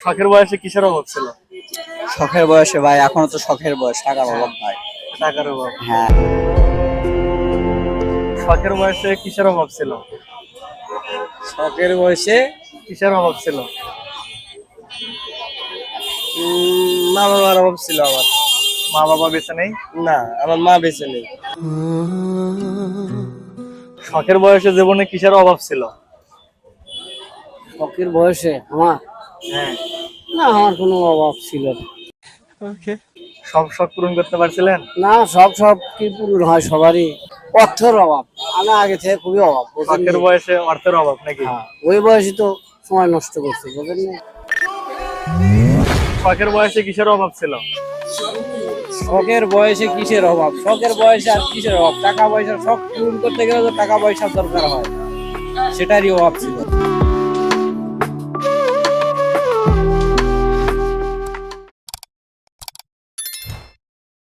শখের বয়সে কিসের অভাব ছিল? শখের বয়সে ভাই, এখনো তো শখের বয়স, টাকার অভাব ভাই। টাকার অভাব। হ্যাঁ, শখের বয়সে কিসের অভাব ছিল? শখের বয়সে কিসের অভাব ছিল? মা বাবার অভাব ছিল আমার। মা বাবা বেঁচে নেই? না, আমার মা বেঁচে নেই। শখের বয়সে জীবনে কিসের অভাব ছিল? শখের বয়সে আমার হ্যাঁ। না, আমার কোনো অভাব ছিল না। সব শখ পূরণ করতে পারছিলেন? না, সব সব কি পূরণ হয় সবারই? অর্থের অভাব, আমার আগে থেকে খুবই অভাব, বুঝলেন শখের নি? বয়সে অর্থের অভাব নাকি? হ্যাঁ, ওই বয়সে তো সময় নষ্ট করছে, বুঝলেন নি? শখের বয়সে কিসের অভাব ছিল? শখের বয়সে কিসের অভাব? শখের বয়সে আর কিসের অভাব? টাকা পয়সা, শখ পূরণ করতে গেলে তো টাকা পয়সার দরকার হয়, সেটারই অভাব ছিল।